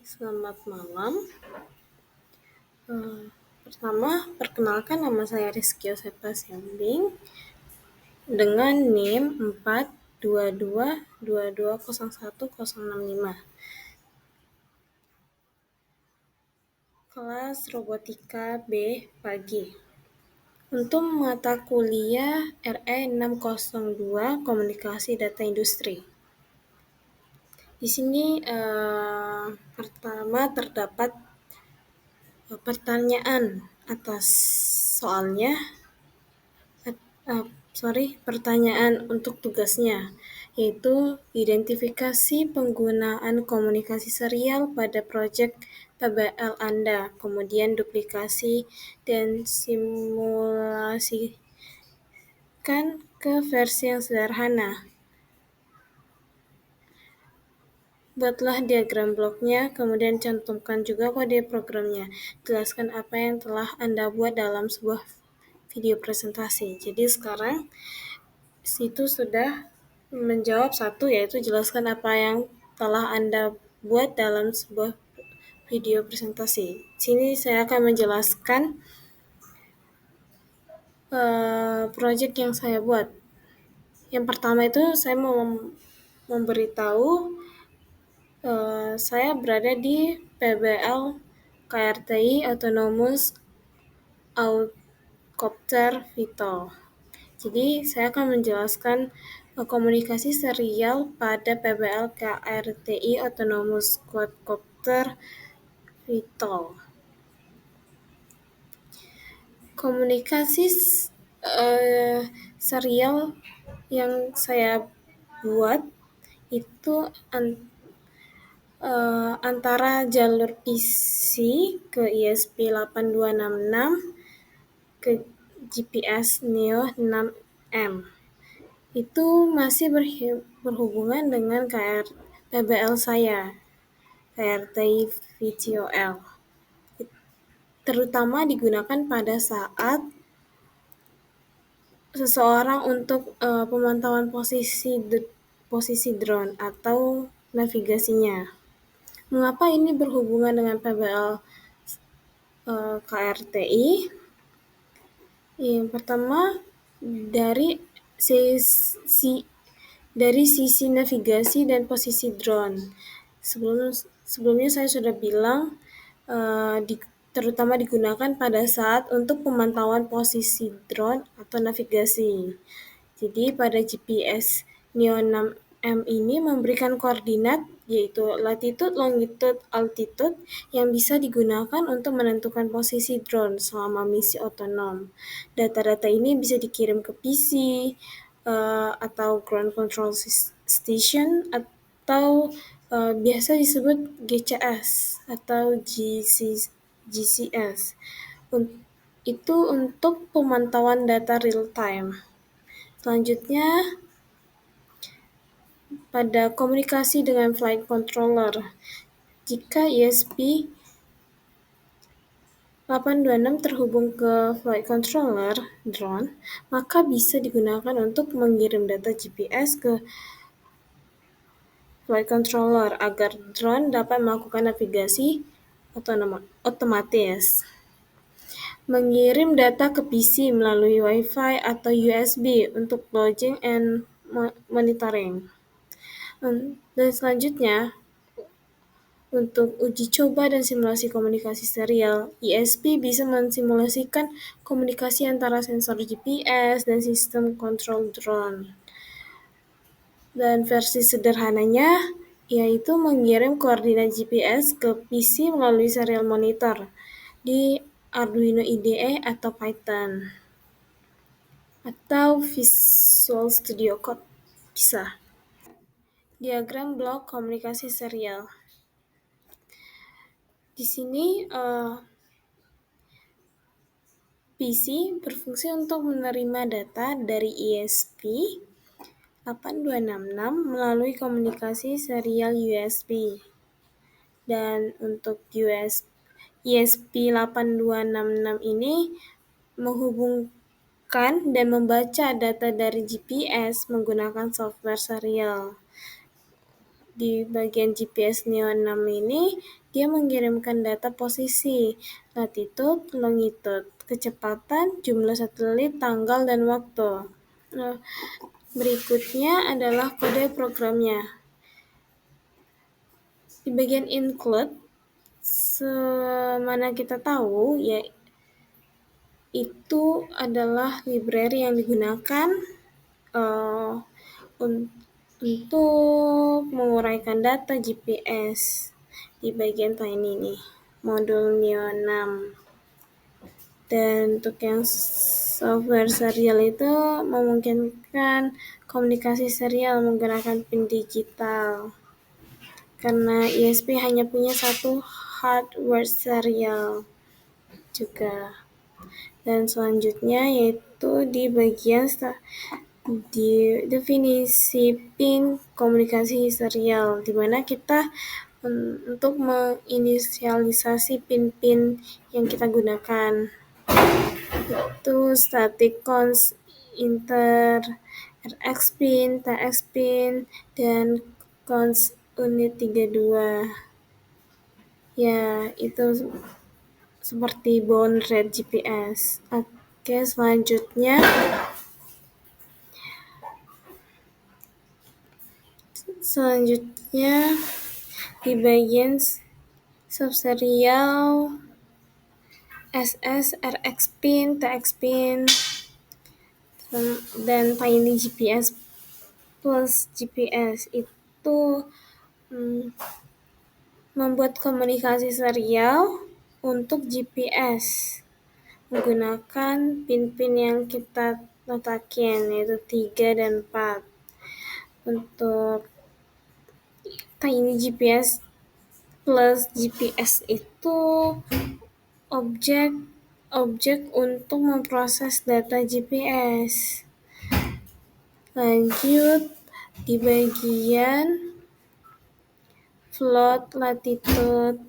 Selamat malam. Pertama, perkenalkan nama saya Rizky Yosefa Siambing dengan NIM 422220165. Kelas Robotika B pagi. Untuk mata kuliah RE 602 Komunikasi Data Industri. Di sini pertama terdapat pertanyaan atas soalnya. Pertanyaan untuk tugasnya, yaitu identifikasi penggunaan komunikasi serial pada proyek PBL Anda, kemudian duplikasi dan simulasikan ke versi yang sederhana. Buatlah diagram bloknya, kemudian cantumkan juga kode programnya. Jelaskan apa yang telah Anda buat dalam sebuah video presentasi. Jadi sekarang situ sudah menjawab satu, yaitu jelaskan apa yang telah Anda buat dalam sebuah video presentasi. Sini saya akan menjelaskan proyek yang saya buat. Yang pertama itu saya mau memberitahu saya berada di PBL KRTI Autonomous Outcopter Vital. Jadi saya akan menjelaskan komunikasi serial pada PBL KRTI Autonomous Quadcopter Vital. Komunikasi serial yang saya buat itu antara jalur PC ke ISP8266 ke GPS Neo 6M. Itu masih berhubungan dengan PBL saya, KRTI VTOL. Terutama digunakan pada saat seseorang untuk pemantauan posisi drone atau navigasinya. Mengapa ini berhubungan dengan PBL KRTI? Yang pertama, dari sisi navigasi dan posisi drone. Sebelumnya saya sudah bilang terutama digunakan pada saat untuk pemantauan posisi drone atau navigasi. Jadi pada GPS Neo 6M ini memberikan koordinat yaitu latitude, longitude, altitude yang bisa digunakan untuk menentukan posisi drone selama misi otonom. Data-data ini bisa dikirim ke PC atau ground control station atau biasa disebut GCS atau GCS. Itu untuk pemantauan data real time. Selanjutnya, pada komunikasi dengan flight controller. Jika ESP826 terhubung ke flight controller drone, maka bisa digunakan untuk mengirim data GPS ke flight controller agar drone dapat melakukan navigasi otomatis. Mengirim data ke PC melalui Wi-Fi atau USB untuk login and monitoring. Dan selanjutnya, untuk uji coba dan simulasi komunikasi serial, ESP bisa mensimulasikan komunikasi antara sensor GPS dan sistem kontrol drone. Dan versi sederhananya, yaitu mengirim koordinat GPS ke PC melalui serial monitor di Arduino IDE atau Python atau Visual Studio Code bisa. Diagram blok komunikasi serial. Di sini PC berfungsi untuk menerima data dari ESP8266 melalui komunikasi serial USB. Dan untuk ESP8266 ini menghubungkan dan membaca data dari GPS menggunakan software serial. di bagian GPS Neo 6 ini, dia mengirimkan data posisi, latitude, longitude, kecepatan, jumlah satelit, tanggal, dan waktu. Nah, berikutnya adalah kode programnya. Di bagian include, semana kita tahu, ya itu adalah library yang digunakan untuk menguraikan data GPS di bagian Tiny ini, modul Neo 6. Dan untuk yang software serial itu memungkinkan komunikasi serial menggunakan pin digital. Karena ISP hanya punya satu hardware serial juga. Dan selanjutnya yaitu di bagian di definisi pin komunikasi serial, di mana kita untuk menginisialisasi pin-pin yang kita gunakan. Itu static cons, inter, RX pin, TX pin, dan cons unit 32. Ya, itu seperti baud rate GPS. Oke, selanjutnya di bagian subserial SS, RX pin, TX pin, dan Tiny GPS plus GPS itu membuat komunikasi serial untuk GPS menggunakan pin-pin yang kita letakin, yaitu 3 dan 4. Untuk Tiny GPS plus GPS itu objek untuk memproses data GPS. Lanjut di bagian float, latitude,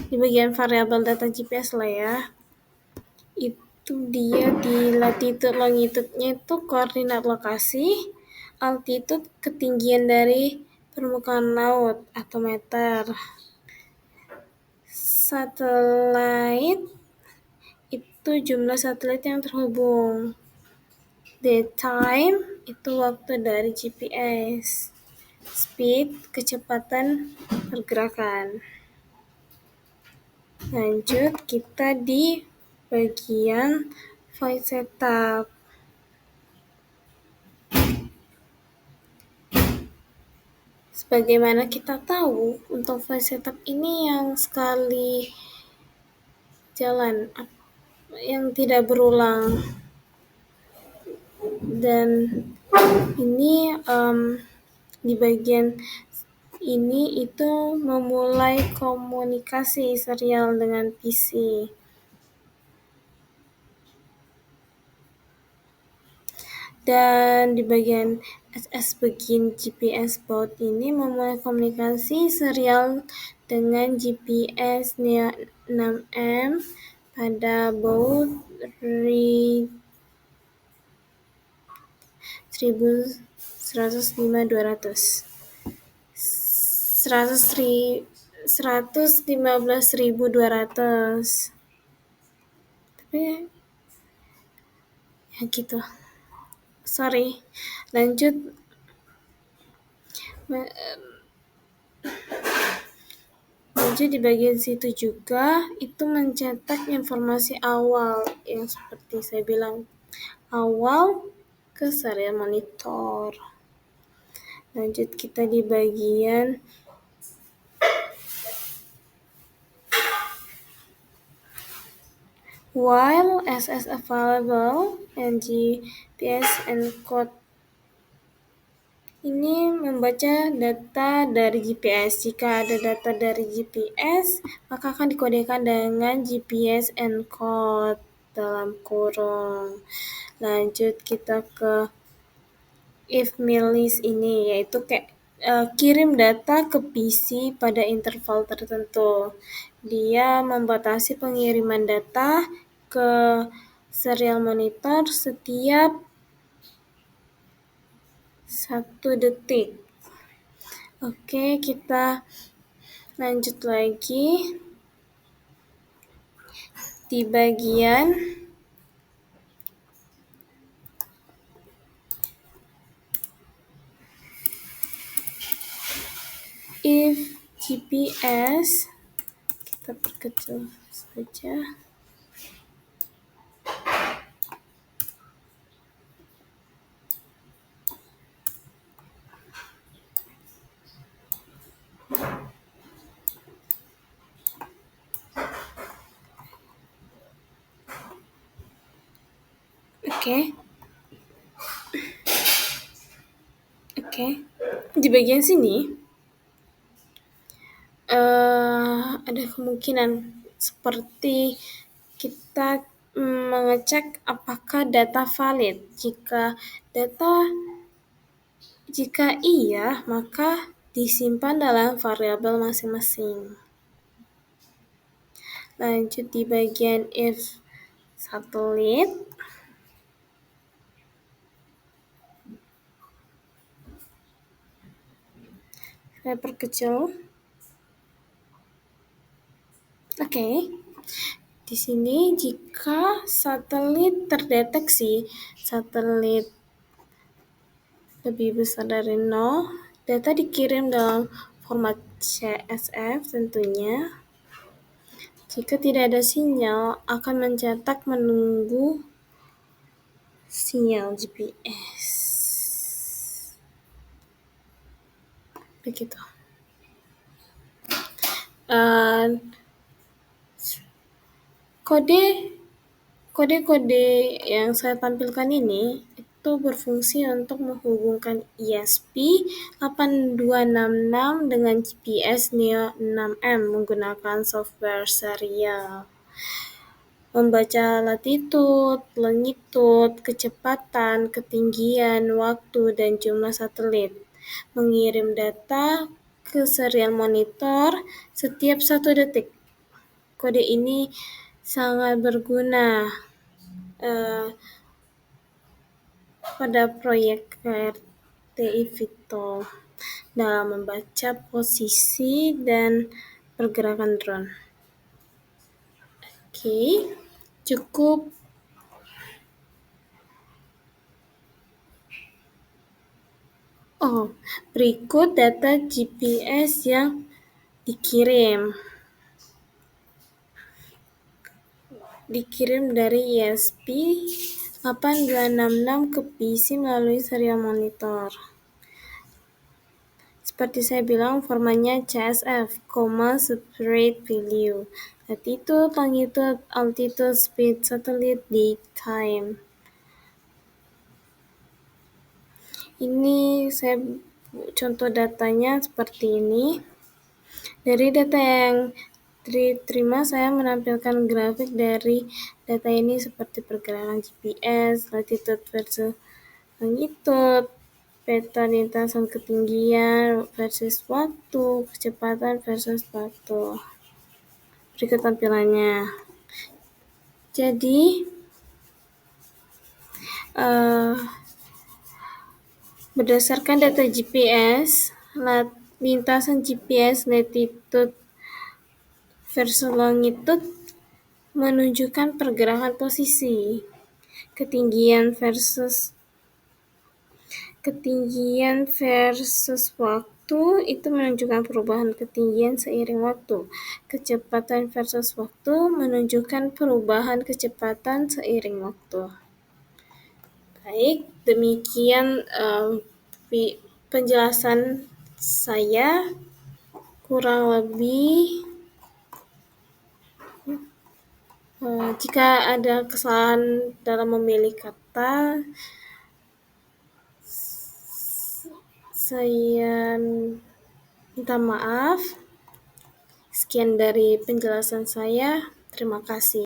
di bagian variabel data GPS lah ya. Itu dia di latitude, longitude-nya itu koordinat lokasi, altitude ketinggian dari permukaan laut atau meter. Satelit itu jumlah satelit yang terhubung. Daytime itu waktu dari GPS. Speed, kecepatan pergerakan. Lanjut kita di bagian voice setup. Sebagaimana kita tahu, untuk voice setup ini yang sekali jalan, yang tidak berulang. Dan ini di bagian ini itu memulai komunikasi serial dengan PC. Dan di bagian SS begin GPS baud ini memulai komunikasi serial dengan GPS Neo 6M pada baud rate 115.200. Tapi ya gitu. Sorry. Lanjut di bagian situ juga itu mencetak informasi awal yang seperti saya bilang awal ke serial monitor. Lanjut kita di bagian while SS available and GPS encode. Ini membaca data dari GPS. Jika ada data dari GPS, maka akan dikodekan dengan GPS encode dalam kurung. Lanjut kita ke if milis ini, yaitu kayak kirim data ke PC pada interval tertentu. Dia membatasi pengiriman data ke serial monitor setiap 1 detik. Oke, kita lanjut lagi di bagian if GPS, kita perkecil saja. Oke. Di bagian sini ada kemungkinan seperti kita mengecek apakah data valid. Jika iya, maka disimpan dalam variabel masing-masing. Lanjut di bagian if satelit. Saya perkecil. Oke. Di sini jika satelit terdeteksi satelit lebih besar dari 0, data dikirim dalam format CSV tentunya. Jika tidak ada sinyal, akan mencetak menunggu sinyal GPS. Begitu. Kode-kode yang saya tampilkan ini itu berfungsi untuk menghubungkan ESP8266 dengan GPS Neo 6M menggunakan software serial. Membaca latitude, longitude, kecepatan, ketinggian, waktu, dan jumlah satelit. Mengirim data ke serial monitor setiap 1 detik. Kode ini sangat berguna pada proyek KRTI Vito dalam membaca posisi dan pergerakan drone. Oke, cukup. Berikut data GPS yang dikirim dari ESP8266 ke PC melalui serial monitor. Seperti saya bilang, formatnya CSV, separate value, latitude, longitude, altitude, speed, satellite, date, time. Ini saya contoh datanya seperti ini. Dari data yang diterima, saya menampilkan grafik dari data ini seperti pergerakan GPS, latitude versus longitude, peta lintasan ketinggian versus waktu, kecepatan versus waktu. Berikut tampilannya. Jadi, berdasarkan data GPS, lintasan GPS, latitude versus longitude menunjukkan pergerakan posisi, ketinggian versus waktu itu menunjukkan perubahan ketinggian seiring waktu. Kecepatan versus waktu menunjukkan perubahan kecepatan seiring waktu. Baik, demikian penjelasan saya. Kurang lebih jika ada kesalahan dalam memilih kata, saya minta maaf. Sekian dari penjelasan saya. Terima kasih.